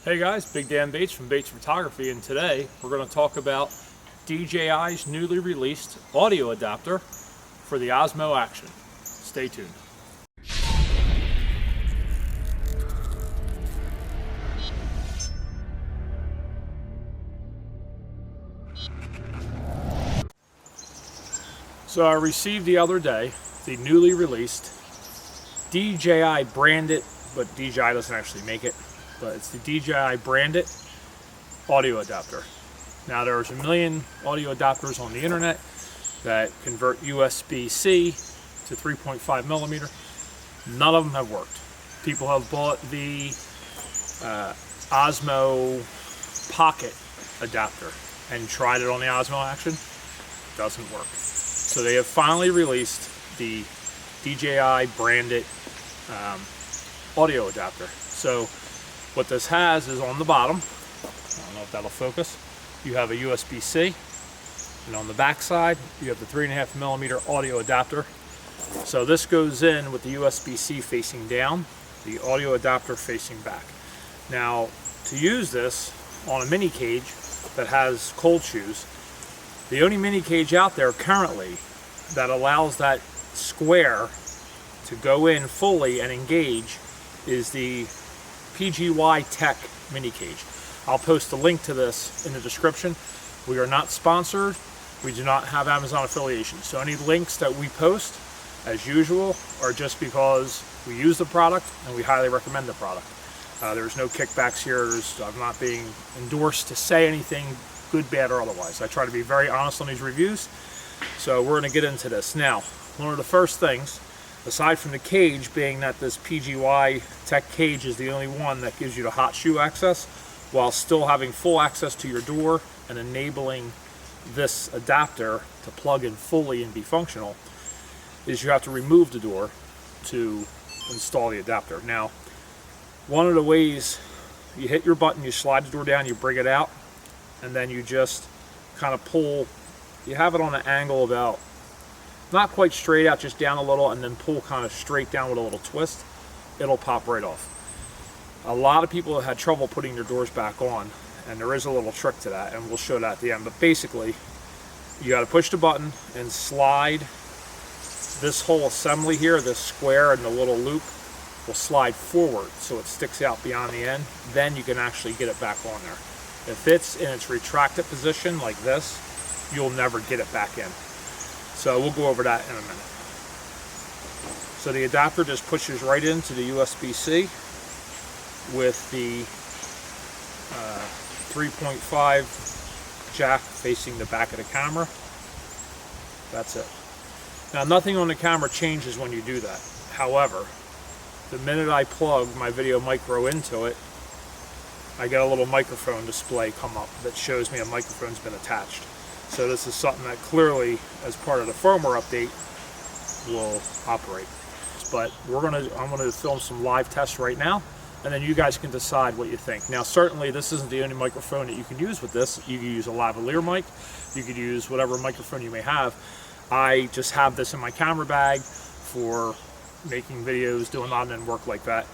Hey guys, Big Dan Bates from Bates Photography, and today we're going to talk about DJI's newly released audio adapter for the Osmo Action. Stay tuned. So I received the other day the newly released DJI branded, but DJI doesn't actually make it, but it's the DJI branded audio adapter. Now there's a million audio adapters on the internet that convert USB-C to 3.5 millimeter. None of them have worked. People have bought the Osmo Pocket adapter and tried it on the Osmo Action. Doesn't work. So they have finally released the DJI branded audio adapter. So what this has is on the bottom, I don't know if that'll focus, you have a USB-C, and on the back side you have the 3.5 millimeter audio adapter. So this goes in with the USB-C facing down, the audio adapter facing back. Now to use this on a mini cage that has cold shoes, the only mini cage out there currently that allows that square to go in fully and engage is the PGY Tech mini cage. I'll post a link to this in the description. We are not sponsored. We do not have Amazon affiliation. So any links that we post, as usual, are just because we use the product and we highly recommend the product. There's no kickbacks here. I'm not being endorsed to say anything good, bad, or otherwise. I try to be very honest on these reviews. So we're going to get into this. Now, one of the first things, aside from the cage being that this PGY Tech cage is the only one that gives you the hot shoe access while still having full access to your door and enabling this adapter to plug in fully and be functional, is you have to remove the door to install the adapter. Now, one of the ways, you hit your button, you slide the door down, you bring it out, and then you just kind of pull, you have it on an angle about, not quite straight out, just down a little, and then pull kind of straight down with a little twist. It'll pop right off. A lot of people have had trouble putting their doors back on, and there is a little trick to that, and we'll show that at the end. But basically, you got to push the button and slide this whole assembly here, this square and the little loop will slide forward so it sticks out beyond the end. Then you can actually get it back on there. If it's in its retracted position like this, you'll never get it back in. So we'll go over that in a minute. So the adapter just pushes right into the USB-C with the 3.5 jack facing the back of the camera. That's it. Now nothing on the camera changes when you do that. However, the minute I plug my Video Micro into it, I get a little microphone display come up that shows me a microphone's been attached. So this is something that clearly, as part of the firmware update, will operate. But I'm gonna film some live tests right now, and then you guys can decide what you think. Now, certainly this isn't the only microphone that you can use with this. You can use a lavalier mic. You could use whatever microphone you may have. I just have this in my camera bag for making videos, doing on-end work like that.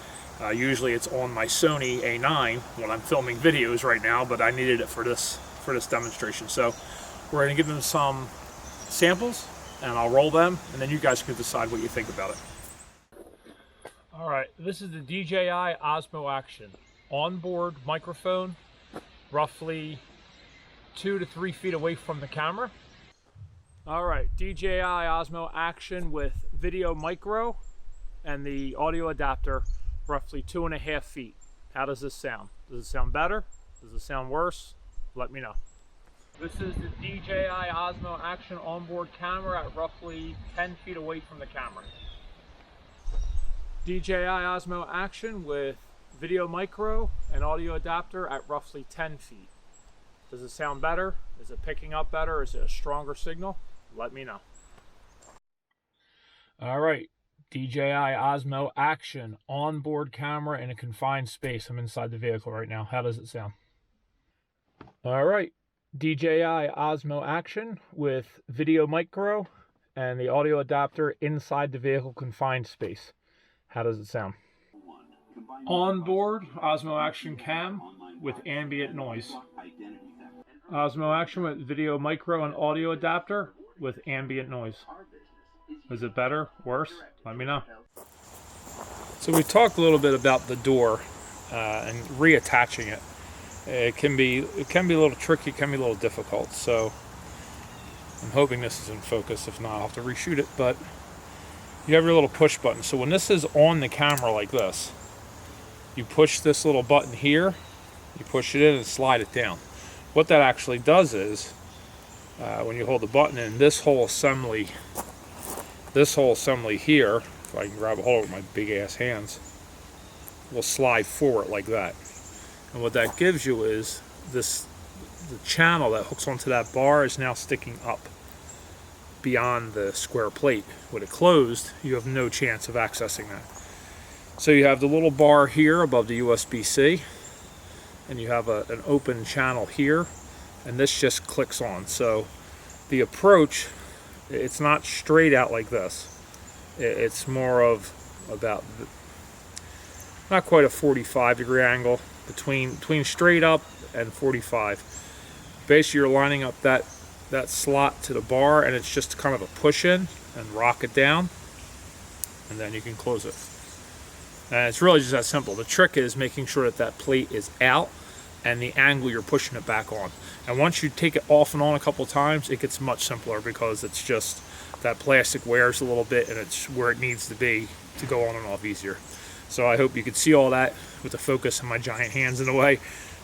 Usually it's on my Sony A9 when I'm filming videos right now, but I needed it for this demonstration. So we're going to give them some samples, and I'll roll them, and then you guys can decide what you think about it. All right, this is the DJI Osmo Action. Onboard microphone, roughly 2 to 3 feet away from the camera. All right, DJI Osmo Action with Video Micro and the audio adapter, roughly 2.5 feet. How does this sound? Does it sound better? Does it sound worse? Let me know. This is the DJI Osmo Action onboard camera at roughly 10 feet away from the camera. DJI Osmo Action with Video Micro and audio adapter at roughly 10 feet. Does it sound better? Is it picking up better? Is it a stronger signal? Let me know. All right, DJI Osmo Action onboard camera in a confined space. I'm inside the vehicle right now. How does it sound? All right, DJI Osmo Action with Video Micro and the audio adapter inside the vehicle confined space. How does it sound? Onboard Osmo Action Cam with ambient noise. Osmo Action with video micro and audio adapter with ambient noise. Is it better? Worse? Let me know. So we talked a little bit about the door and reattaching it. It can be a little tricky, it can be a little difficult. So I'm hoping this is in focus. If not, I'll have to reshoot it. But you have your little push button. So when this is on the camera like this, you push this little button here, you push it in and slide it down. What that actually does is, when you hold the button in, this whole assembly here, if I can grab a hold of my big ass hands, will slide forward like that. And what that gives you is the channel that hooks onto that bar is now sticking up beyond the square plate. With it closed, you have no chance of accessing that. So you have the little bar here above the USB-C, and you have an open channel here, and this just clicks on. So the approach, it's not straight out like this. It's more of about, not quite a 45-degree angle, between straight up and 45. Basically, you're lining up that slot to the bar, and it's just kind of a push in and rock it down, and then you can close it. And it's really just that simple. The trick is making sure that plate is out and the angle you're pushing it back on. And once you take it off and on a couple times, it gets much simpler because it's just that plastic wears a little bit and it's where it needs to be to go on and off easier. So I hope you could see all that with the focus and my giant hands in the way.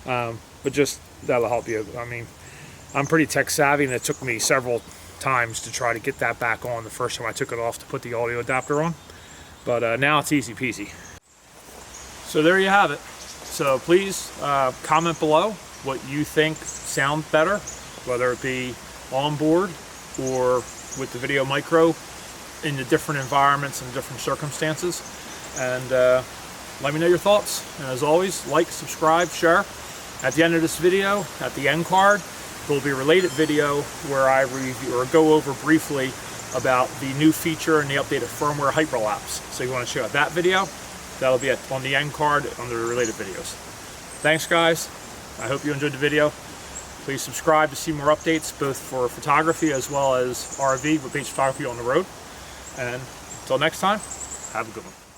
But just that'll help you. I mean, I'm pretty tech savvy, and it took me several times to try to get that back on the first time I took it off to put the audio adapter on. But now it's easy peasy. So there you have it. So please comment below what you think sounds better, whether it be on board or with the video micro in the different environments and different circumstances. And let me know your thoughts. And as always, like, subscribe, share. At the end of this video, at the end card, there will be a related video where I review or go over briefly about the new feature and the updated firmware hyperlapse. So you want to check out that video. That'll be on the end card under the related videos. Thanks, guys. I hope you enjoyed the video. Please subscribe to see more updates, both for photography as well as RV with beach photography on the road. And until next time, have a good one.